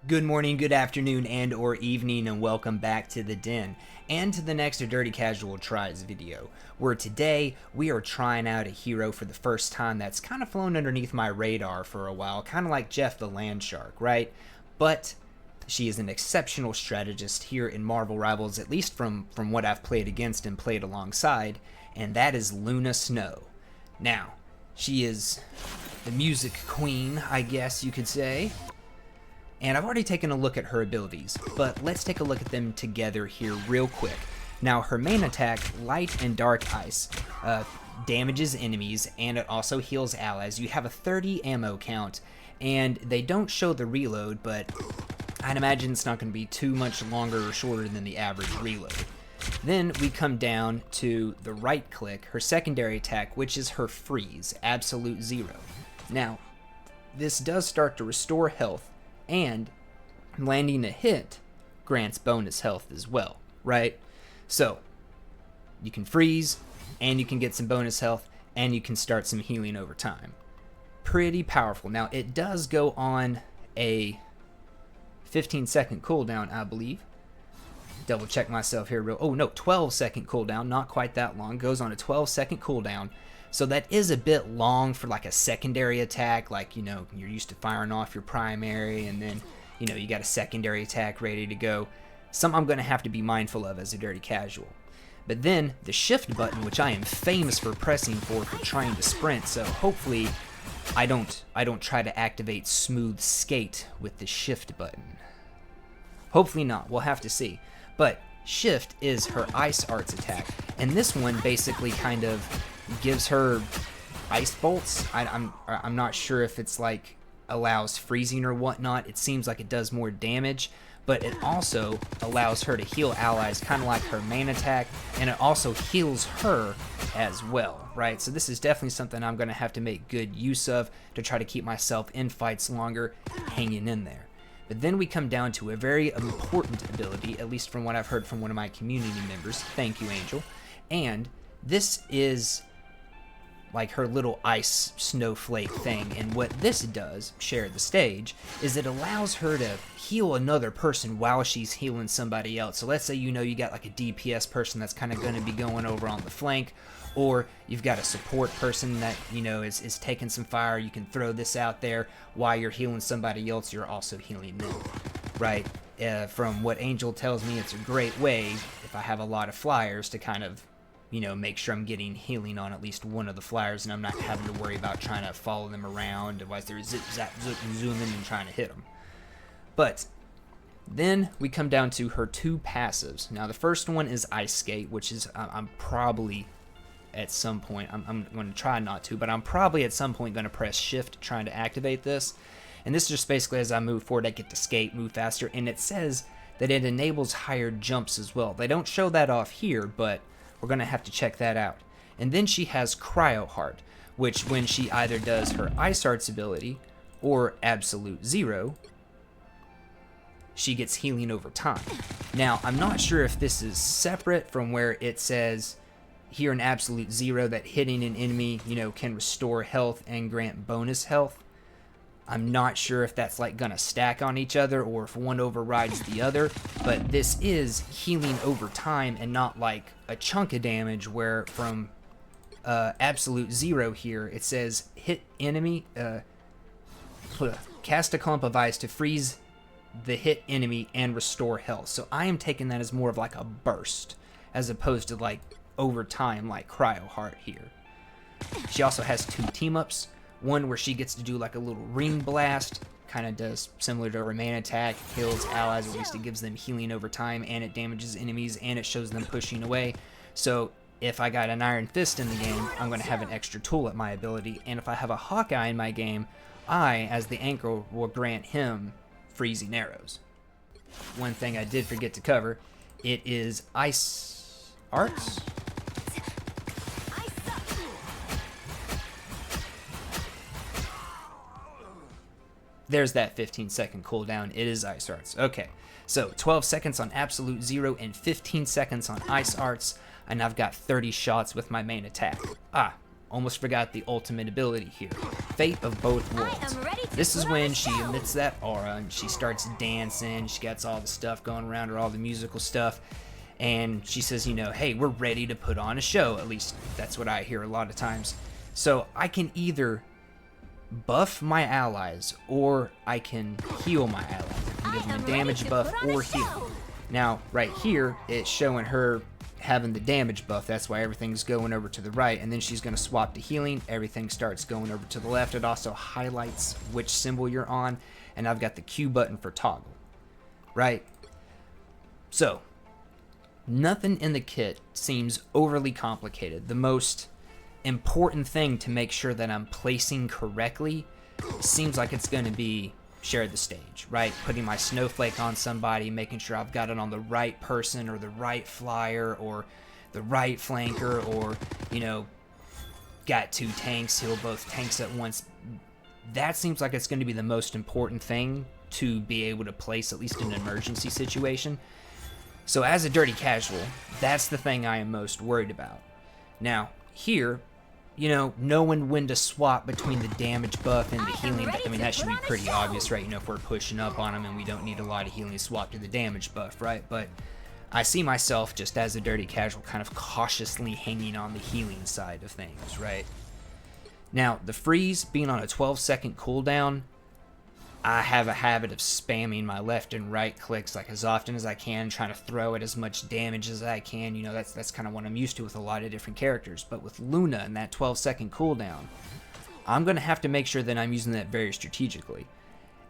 Good morning, good afternoon, and or evening, and welcome back to the Den, and to the next Dirty Casual Tries video, where today we are trying out a hero for the first time that's kind of flown underneath my radar for a while, kind of like Jeff the Land Shark, right? But she is an exceptional strategist here in Marvel Rivals, at least from what I've played against and played alongside, and that is Luna Snow. Now, she is the music queen, I guess you could say. And I've already taken a look at her abilities, but let's take a look at them together here real quick. Now, her main attack, Light and Dark Ice, damages enemies, and it also heals allies. You have a 30 ammo count, and they don't show the reload, but I'd imagine it's not going to be too much longer or shorter than the average reload. Then we come down to the right click, her secondary attack, which is her freeze, Absolute Zero. Now, this does start to restore health, and landing a hit grants bonus health as well, right? So you can freeze, and you can get some bonus health, and you can start some healing over time. Pretty powerful. Now, it does go on a 15-second cooldown, I believe. Double check myself here real. Oh no, 12-second cooldown, not quite that long. Goes on a 12-second cooldown. So that is a bit long for like a secondary attack, like, you know, you're used to firing off your primary and then, you know, you got a secondary attack ready to go. Something I'm going to have to be mindful of as a Dirty Casual. But then the shift button, which I am famous for pressing for trying to sprint, so hopefully I don't try to activate Smooth Skate with the shift button. Hopefully not, we'll have to see. But shift is her Ice Arts attack, and this one basically kind of gives her ice bolts. I'm not sure if it's like allows freezing or whatnot. It seems like it does more damage, but it also allows her to heal allies, kind of like her main attack, and it also heals her as well, right? So this is definitely something I'm going to have to make good use of to try to keep myself in fights longer, hanging in there. But then we come down to a very important ability, at least from what I've heard from one of my community members. Thank you, Angel. And this is like her little ice snowflake thing, and what this does, share the stage, is it allows her to heal another person while she's healing somebody else. So let's say, you know, you got like a DPS person that's kind of going to be going over on the flank, or you've got a support person that, you know, is taking some fire. You can throw this out there while you're healing somebody else. You're also healing them, right? From what Angel tells me, it's a great way, if I have a lot of flyers, to kind of, you know, make sure I'm getting healing on at least one of the flyers, and I'm not having to worry about trying to follow them around, otherwise they're zip, zap, zooming and trying to hit them. But then we come down to her two passives. Now, the first one is Ice Skate, which is, I'm probably at some point, I'm going to try not to, but I'm probably at some point going to press shift trying to activate this. And this is just basically as I move forward, I get to skate, move faster, and it says that it enables higher jumps as well. They don't show that off here, but we're going to have to check that out. And then she has Cryo Heart, which when she either does her Ice Arts ability or Absolute Zero, she gets healing over time. Now, I'm not sure if this is separate from where it says here in Absolute Zero that hitting an enemy, you know, can restore health and grant bonus health. I'm not sure if that's like gonna stack on each other or if one overrides the other, but this is healing over time and not like a chunk of damage where from Absolute Zero here it says hit enemy, cast a clump of ice to freeze the hit enemy and restore health. So I am taking that as more of like a burst as opposed to like over time like Cryo Heart here. She also has two team-ups. One where she gets to do like a little ring blast, kind of does similar to her main attack, kills allies, at least it gives them healing over time, and it damages enemies, and it shows them pushing away. So if I got an Iron Fist in the game, I'm going to have an extra tool at my ability, and if I have a Hawkeye in my game, I, as the anchor, will grant him freezing arrows. One thing I did forget to cover, it is Ice Arts? There's that 15-second cooldown. It is Ice Arts. Okay, so 12 seconds on Absolute Zero and 15 seconds on Ice Arts, and I've got 30 shots with my main attack. almost forgot the ultimate ability here. Fate of Both Worlds. This is when she emits that aura and she starts dancing. She gets all the stuff going around her, all the musical stuff. And she says, you know, hey, we're ready to put on a show. At least that's what I hear a lot of times. So I can either buff my allies or I can heal my allies. I can give them a damage buff or heal. Now, right here, it's showing her having the damage buff. That's why everything's going over to the right, and then she's going to swap to healing. Everything starts going over to the left. It also highlights which symbol you're on, and I've got the Q button for toggle, right? So nothing in the kit seems overly complicated. The most important thing to make sure that I'm placing correctly seems like it's going to be share the stage, right? Putting my snowflake on somebody, making sure I've got it on the right person or the right flyer or the right flanker, or, you know, got 2 tanks, heal both tanks at once. That seems like it's going to be the most important thing to be able to place, at least in an emergency situation. So as a dirty casual, that's the thing I am most worried about. Now, here, you know, knowing when to swap between the damage buff and the healing, I mean, that should be pretty obvious, right? You know, if we're pushing up on them and we don't need a lot of healing, swap to the damage buff, right? But I see myself, just as a dirty casual, kind of cautiously hanging on the healing side of things, right? Now, the freeze being on a 12-second cooldown, I have a habit of spamming my left and right clicks like as often as I can, trying to throw at as much damage as I can. You know, that's kind of what I'm used to with a lot of different characters. But with Luna and that 12-second cooldown, I'm going to have to make sure that I'm using that very strategically.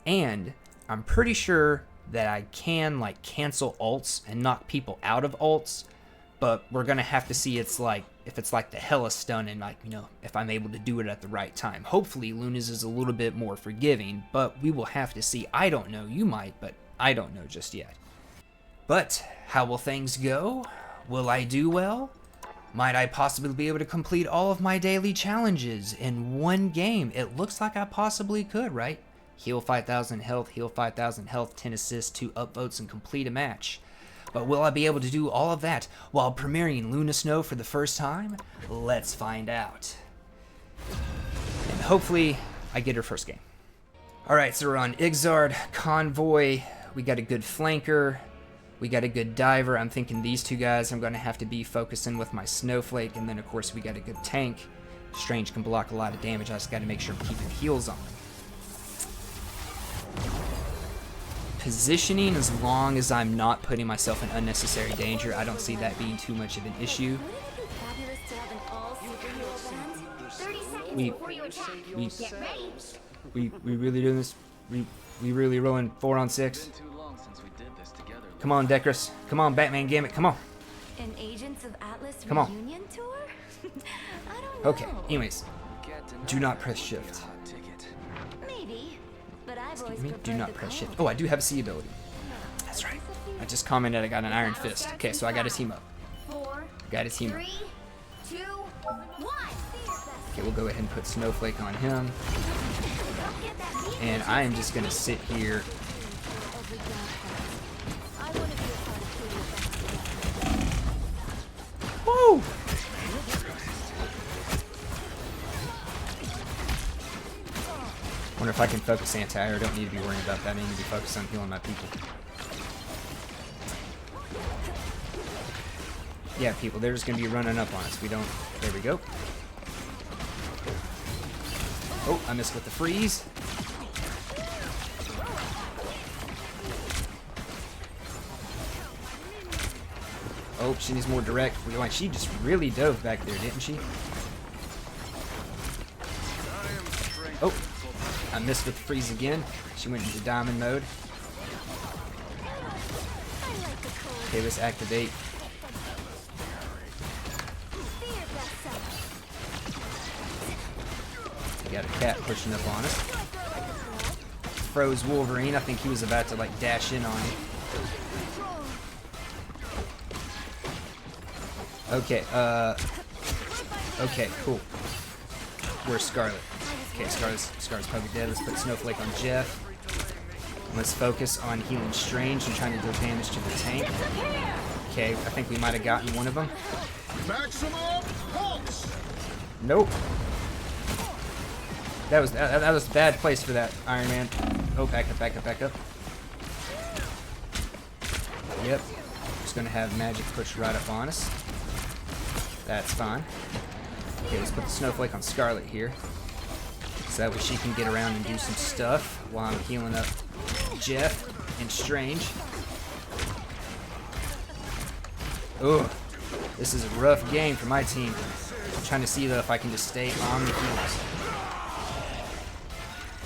And I'm pretty sure that I can, like, cancel ults and knock people out of ults, but we're going to have to see if it's like the Hella stun, and, like, you know, if I'm able to do it at the right time. Hopefully Luna's is a little bit more forgiving, but we will have to see. I don't know, you might, but I don't know just yet. But how will things go? Will I do well? Might I possibly be able to complete all of my daily challenges in one game? It looks like I possibly could, right? Heal 5,000 health, heal 5,000 health, 10 assists, 2 upvotes, and complete a match. But will I be able to do all of that while premiering Luna Snow for the first time? Let's find out. And hopefully I get her first game. Alright, so we're on Ixard, Convoy. We got a good flanker. We got a good diver. I'm thinking these 2 guys I'm going to have to be focusing with my snowflake. And then, of course, we got a good tank. Strange can block a lot of damage. I just got to make sure I'm keeping heals on. Positioning, as long as I'm not putting myself in unnecessary danger, I don't see that being too much of an issue. We really doing this? We really rolling 4 on 6? Come on, Dekris. Come on, Batman Gambit. Come on. An Agents of Atlas Come on. reunion tour? I don't know. Okay, anyways. Do not press shift. Maybe, but I've always Do preferred not the press shift. code. Oh, I do have a C ability. That's right. I just commented I got an Iron Fist. Okay, so I got to team up. 4, Got to team up. 3, 2, 1. Okay, we'll go ahead and put Snowflake on him. And I am just going to sit here. Woo! Wonder if I can focus anti-air. I don't need to be worrying about that. I need to be focused on healing my people. Yeah, people, they're just going to be running up on us. We don't... There we go. Oh, I missed with the freeze. Oh, she needs more direct. She just really dove back there, didn't she? Oh, I missed with the freeze again. She went into diamond mode. Okay, let's activate. We got a cat pushing up on us. Froze Wolverine. I think he was about to, like, dash in on me. Okay, okay, cool. Where's Scarlet? Okay, Scarlet's probably dead. Let's put Snowflake on Jeff. Let's focus on healing Strange and trying to deal damage to the tank. Okay, I think we might have gotten one of them. Maximum pulse. Nope. That was a bad place for that, Iron Man. Oh, back up, back up, back up. Yep. Just gonna have magic push right up on us. That's fine. Okay, let's put the snowflake on Scarlet here. So that way she can get around and do some stuff while I'm healing up Jeff and Strange. Ugh. This is a rough game for my team. I'm trying to see though if I can just stay on the heels.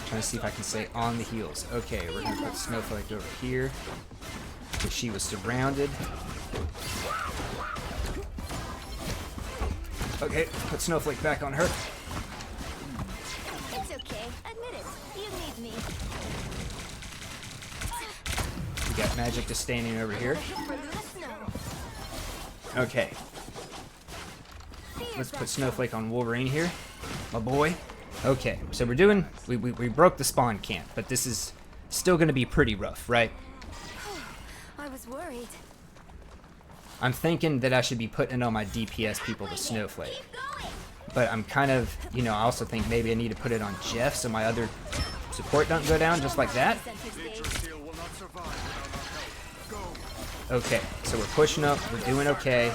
Trying to see if I can stay on the heels. Okay, we're gonna put Snowflake over here. Because she was surrounded. Okay, put Snowflake back on her. It's okay. Admit it. You need me. We got Magic just standing over here. Okay. Let's put Snowflake on Wolverine here. My boy. Okay, so we're doing... We broke the spawn camp, but this is still going to be pretty rough, right? I was worried. I'm thinking that I should be putting on my DPS people to Snowflake. But I'm kind of, you know, I also think maybe I need to put it on Jeff so my other support don't go down just like that. Okay, so we're pushing up, we're doing okay.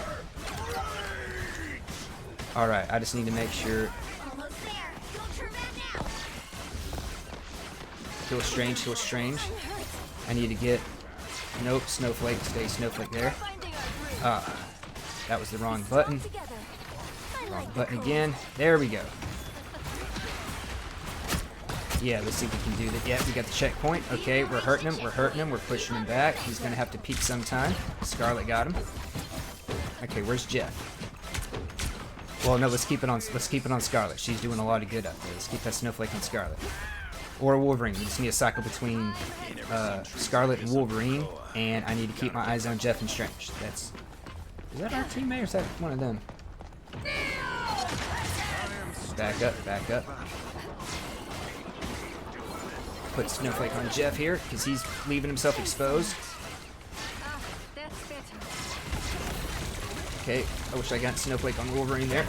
Alright, I just need to make sure. Heal Strange, heal Strange. I need to get... Nope, Snowflake, stay Snowflake there. That was the wrong button. Wrong button again. There we go. Yeah, let's see if we can do that. Yeah, we got the checkpoint. Okay, we're hurting him, we're pushing him back. He's gonna have to peek sometime. Scarlet got him. Okay, where's Jeff? Well, no, let's keep it on Scarlet. She's doing a lot of good up there. Let's keep that Snowflake on Scarlet. Or Wolverine. We just need a cycle between Scarlet and Wolverine, and I need to keep my eyes on Jeff and Strange. Is that our teammate or is that one of them? Back up, back up. Put Snowflake on Jeff here, because he's leaving himself exposed. Okay, I wish I got Snowflake on Wolverine there.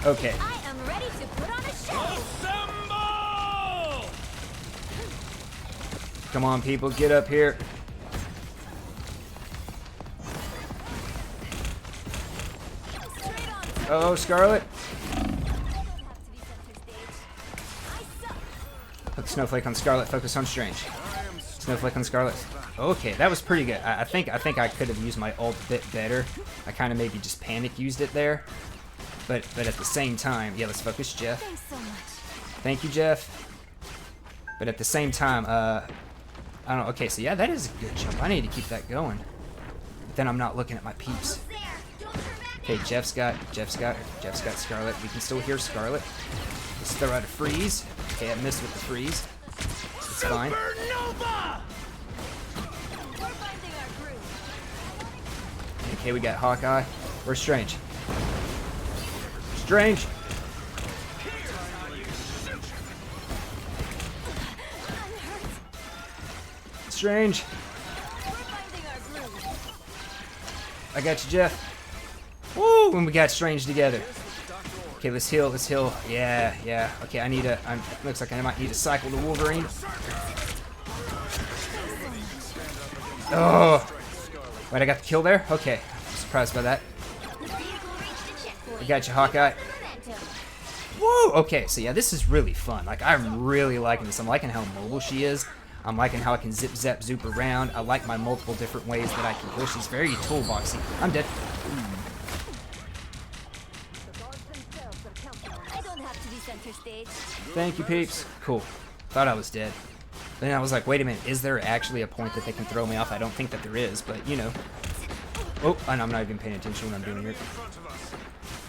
Okay. I am ready to put on a show. Come on, people, get up here. Oh, Scarlet. Put Snowflake on Scarlet, focus on Strange. Snowflake on Scarlet. Okay, that was pretty good. I think I could have used my ult a bit better. I kind of maybe just panic used it there. But at the same time, yeah, let's focus Jeff. Thanks so much. Thank you, Jeff. But at the same time, I don't know. Okay, so yeah, that is a good jump. I need to keep that going. But then I'm not looking at my peeps. Okay, Jeff's got Scarlet. We can still hear Scarlet. Let's throw out a freeze. Okay, I missed with the freeze. It's fine. Okay, we got Hawkeye. Where's Strange? Strange. Strange. I got you, Jeff. Woo! And we got Strange together. Okay, let's heal. Let's heal. Yeah, yeah. Okay, looks like I might need to cycle to Wolverine. Oh! Wait, I got the kill there? Okay. I'm surprised by that. I got you, Hawkeye. Woo! Okay, so yeah, this is really fun. Like, I'm really liking this. I'm liking how mobile she is. I'm liking how I can zip, zap, zoop around. I like my multiple different ways that I can push. She's very toolboxy. I'm dead. I don't have to be center stage. Thank you, peeps. Cool. Thought I was dead. Then I was like, wait a minute. Is there actually a point that they can throw me off? I don't think that there is, but you know. Oh, and I'm not even paying attention when I'm doing it.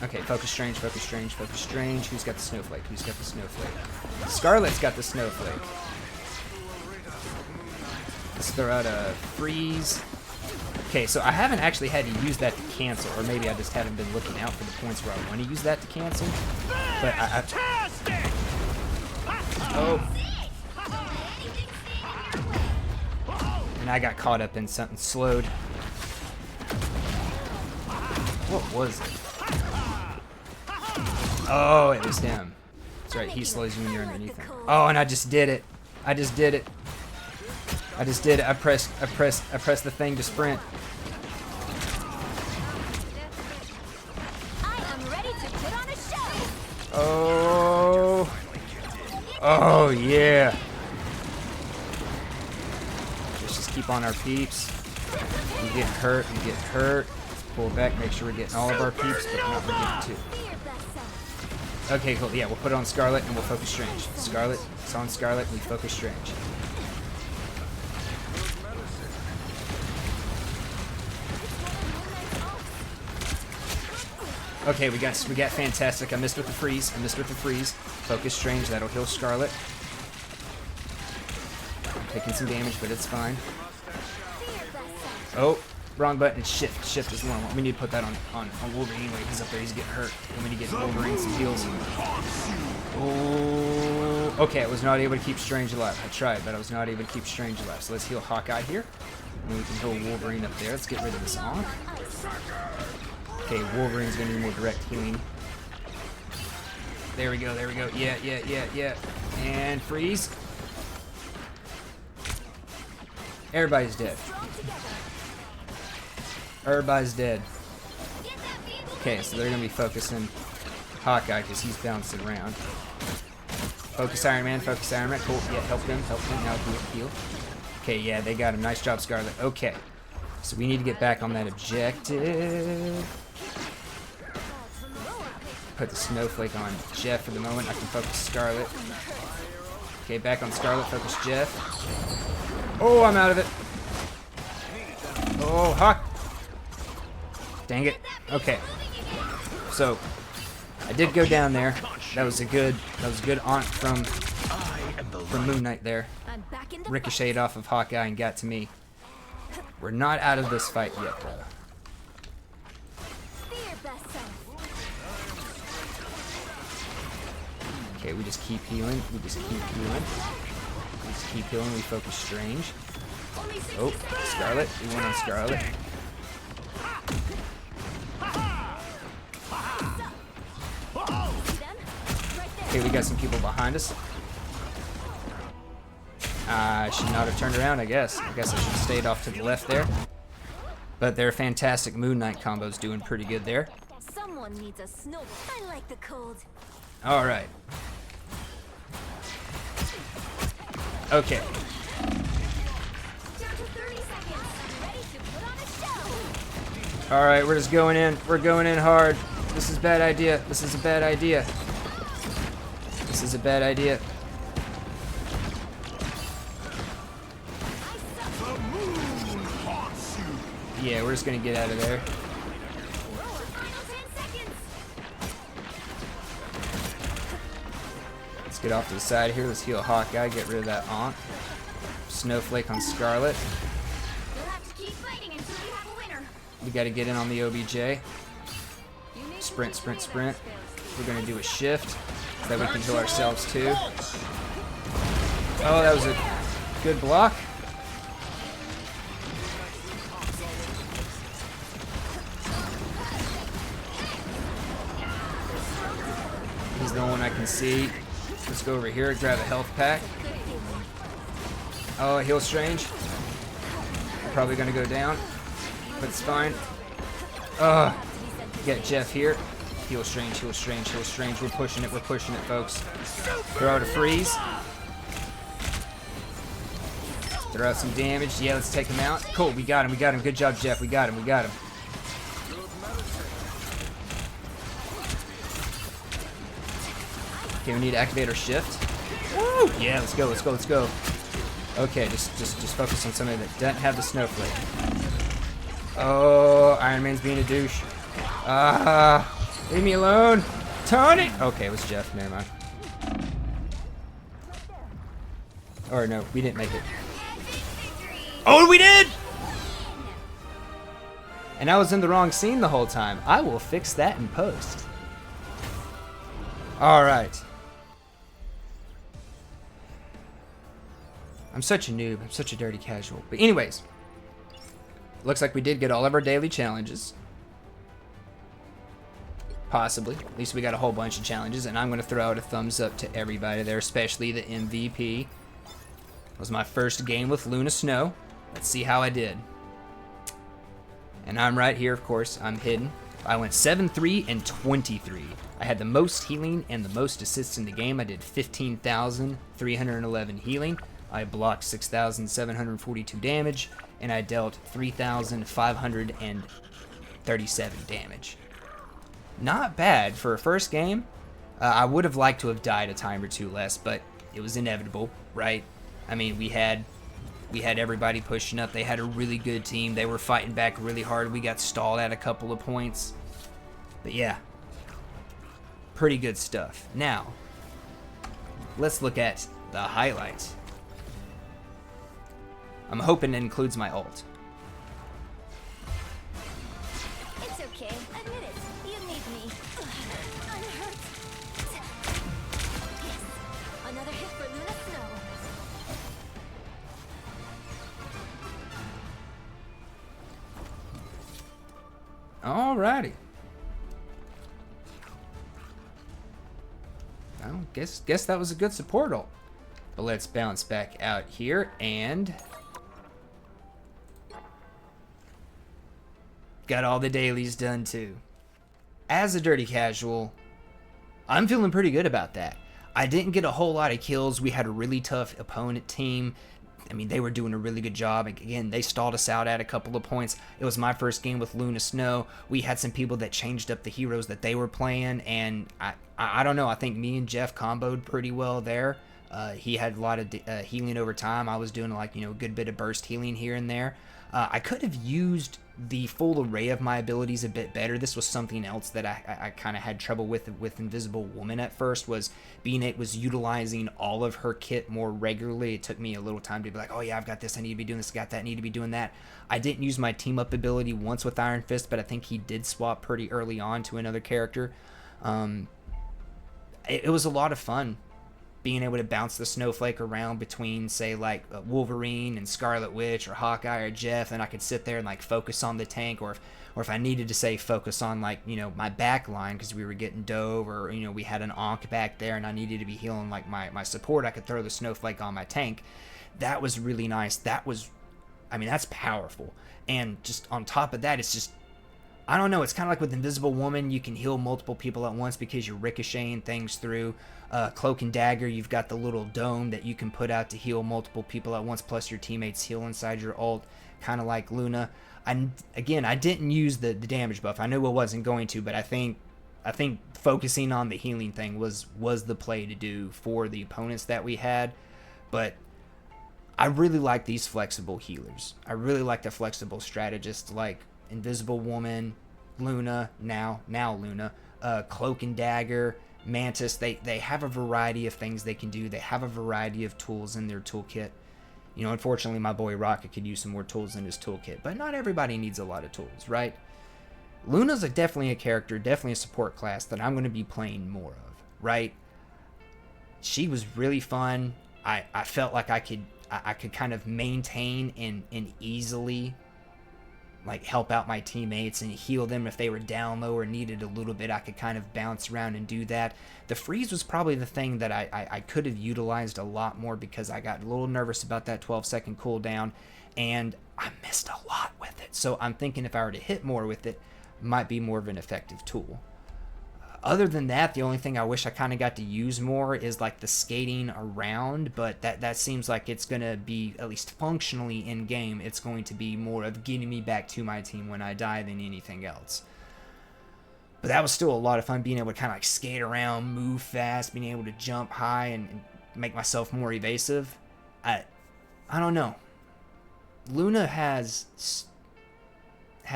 Okay, focus Strange, focus Strange, focus Strange. Who's got the Snowflake? Who's got the Snowflake? Scarlet's got the Snowflake. Let's throw out a freeze. Okay, so I haven't actually had to use that to cancel, or maybe I just haven't been looking out for the points where I want to use that to cancel. But Oh. I got caught up in something slowed. What was it? Oh, it was him. That's right, he slows you when you're underneath him. Oh, and I just did it. I just did it. I just did it. I pressed the thing to sprint. Oh. Oh, yeah. Let's just keep on our peeps. We get hurt, we get hurt. Pull back, make sure we're getting all of our peeps, but we're not forgetting two. Okay, cool. Yeah, we'll put it on Scarlet and we'll focus Strange. Scarlet, it's on Scarlet and we focus Strange. Okay, we got Fantastic. I missed with the freeze. Focus Strange, that'll heal Scarlet. I'm taking some damage, but it's fine. Oh, wrong button. It's shift. Shift is the one. We need to put that on Wolverine anyway. He's up there. He's getting hurt. And we need to get Wolverine some heals. Oh, okay. I was not able to keep Strange alive. I tried, but I was not able to keep Strange alive. So let's heal Hawkeye here. And we can heal Wolverine up there. Let's get rid of this Ankh. Okay, Wolverine's gonna need more direct healing. There we go. There we go. Yeah. And freeze. Everybody's dead. Everybody's dead. Okay, so they're going to be focusing Hawkeye because he's bouncing around. Focus Iron Man. Cool. Yeah, help him. Now heal. Okay, yeah, they got him. Nice job, Scarlet. Okay, so we need to get back on that objective. Put the snowflake on Jeff for the moment. I can focus Scarlet. Okay, back on Scarlet. Focus Jeff. Oh, I'm out of it. Oh, Hawk. Dang it. Okay. So, I did go down there. That was a good aunt from Moon Knight there. Ricocheted off of Hawkeye and got to me. We're not out of this fight yet, though. Okay, we just keep healing. We focus Strange. Oh, Scarlet. We went on Scarlet. Okay, we got some people behind us. I should not have turned around, I guess. I guess I should have stayed off to the left there. But their fantastic Moon Knight combo's doing pretty good there. Someone needs a snow. I like the cold. All right. Okay. All right, we're just going in. We're going in hard. This is a bad idea. Yeah, we're just gonna get out of there. Let's get off to the side here. Let's heal Hawkeye. Get rid of that Ankh. Snowflake on Scarlet. We got to get in on the OBJ. Sprint. We're going to do a shift so that we can heal ourselves too. Oh, that was a good block. He's the only one I can see. Let's go over here, grab a health pack. Oh, heal Strange. Probably going to go down. But it's fine. Get Jeff here. Heal Strange. We're pushing it, folks. Throw out a freeze. Throw out some damage. Yeah, let's take him out. Cool, we got him. Good job, Jeff. We got him. Okay, we need to activate our shift. Woo! Yeah, let's go. Okay, just focus on somebody that doesn't have the snowflake. Oh, Iron Man's being a douche. Leave me alone. Tony! Okay, it was Jeff. Never mind. Or no, we didn't make it. Oh, we did! And I was in the wrong scene the whole time. I will fix that in post. Alright. I'm such a noob. I'm such a dirty casual. But anyways, looks like we did get all of our daily challenges. Possibly. At least we got a whole bunch of challenges, and I'm going to throw out a thumbs up to everybody there, especially the MVP. It was my first game with Luna Snow. Let's see how I did. And I'm right here, of course. I'm hidden. I went 7-3 and 23. I had the most healing and the most assists in the game. I did 15,311 healing. I blocked 6,742 damage, and I dealt 3,537 damage. Not bad for a first game. I would have liked to have died a time or two less, but it was inevitable, right? I mean, we had everybody pushing up. They had a really good team. They were fighting back really hard. We got stalled at a couple of points. But yeah, pretty good stuff. Now, let's look at the highlights. I'm hoping it includes my ult. It's okay. Admit it. You need me. I'm hurt. Yes. Another hit for Luna Snow. Alrighty. Well, guess that was a good support ult. But let's bounce back out here and got all the dailies done too. As a dirty casual, I'm feeling pretty good about that. I didn't get a whole lot of kills. We had a really tough opponent team. I mean, they were doing a really good job. Again, they stalled us out at a couple of points. It was my first game with Luna Snow. We had some people that changed up the heroes that they were playing, and I don't know. I think me and Jeff comboed pretty well there. He had a lot of healing over time. I was doing like, a good bit of burst healing here and there. I could have used the full array of my abilities a bit better. This was something else that I kind of had trouble with Invisible Woman at first, was utilizing all of her kit more regularly. It took me a little time to be like, oh yeah, I've got this, I need to be doing this, got that, I need to be doing that. I didn't use my team up ability once with Iron Fist, but I think he did swap pretty early on to another character. It was a lot of fun being able to bounce the snowflake around between, say, like Wolverine and Scarlet Witch or Hawkeye or Jeff, and I could sit there and like focus on the tank, or if I needed to, say, focus on like, my back line because we were getting dove, or we had an Ankh back there and I needed to be healing like my support, I could throw the snowflake on my tank. That was really nice. That's powerful. And just on top of that, it's just, I don't know, it's kind of like with Invisible Woman, you can heal multiple people at once because you're ricocheting things through. Cloak and Dagger, you've got the little dome that you can put out to heal multiple people at once, plus your teammates heal inside your ult, kind of like Luna. I didn't use the damage buff. I knew I wasn't going to, but I think focusing on the healing thing was the play to do for the opponents that we had. But I really like these flexible healers. I really like the flexible strategists like Invisible Woman, Luna, now Luna, Cloak and Dagger, Mantis. They have a variety of things they can do. They have a variety of tools in their toolkit. Unfortunately, my boy Rocket could use some more tools in his toolkit, but not everybody needs a lot of tools, right? Luna's definitely a character, definitely a support class that I'm going to be playing more of, right? She was really fun. I felt like I could kind of maintain and easily like help out my teammates and heal them if they were down low or needed a little bit. I could kind of bounce around and do that. The freeze was probably the thing that I could have utilized a lot more, because I got a little nervous about that 12-second cooldown and I missed a lot with it. So I'm thinking if I were to hit more with it, it might be more of an effective tool. Other than that, the only thing I wish I kind of got to use more is like the skating around, but that seems like it's going to be, at least functionally in game, it's going to be more of getting me back to my team when I die than anything else. But that was still a lot of fun, being able to kind of like skate around, move fast, being able to jump high and make myself more evasive. I don't know. Luna has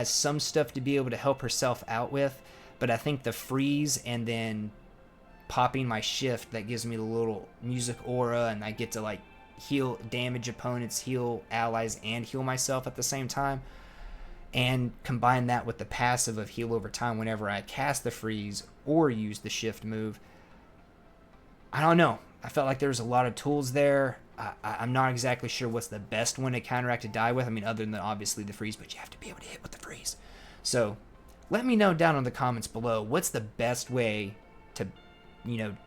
some stuff to be able to help herself out with, but I think the freeze and then popping my shift, that gives me the little music aura, and I get to like heal, damage opponents, heal allies, and heal myself at the same time. And combine that with the passive of heal over time whenever I cast the freeze or use the shift move. I don't know. I felt like there was a lot of tools there. I'm not exactly sure what's the best one to counteract a die with. I mean, other than obviously the freeze, but you have to be able to hit with the freeze. So let me know down in the comments below, what's the best way to, you know,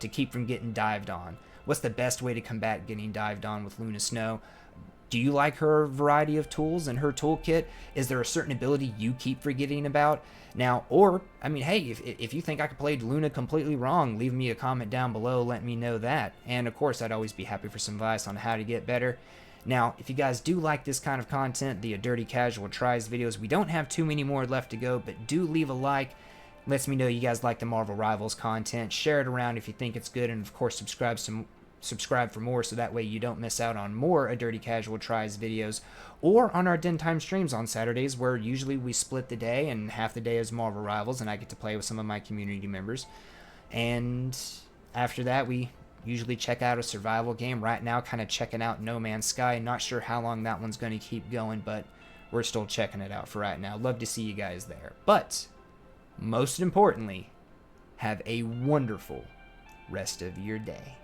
to keep from getting dived on? What's the best way to combat getting dived on with Luna Snow? Do you like her variety of tools and her toolkit? Is there a certain ability you keep forgetting about? Now, or, I mean, hey, if you think I played Luna completely wrong, leave me a comment down below, let me know that. And of course, I'd always be happy for some advice on how to get better. Now, if you guys do like this kind of content, the Dirty Casual Tries videos, we don't have too many more left to go, but do leave a like. Lets me know you guys like the Marvel Rivals content. Share it around if you think it's good, and of course, subscribe for more so that way you don't miss out on more A Dirty Casual Tries videos, or on our Den Time streams on Saturdays, where usually we split the day and half the day is Marvel Rivals and I get to play with some of my community members. And after that, we usually check out a survival game. Right now, kind of checking out No Man's Sky. Not sure how long that one's going to keep going, but we're still checking it out for right now. Love to see you guys there. But most importantly, have a wonderful rest of your day.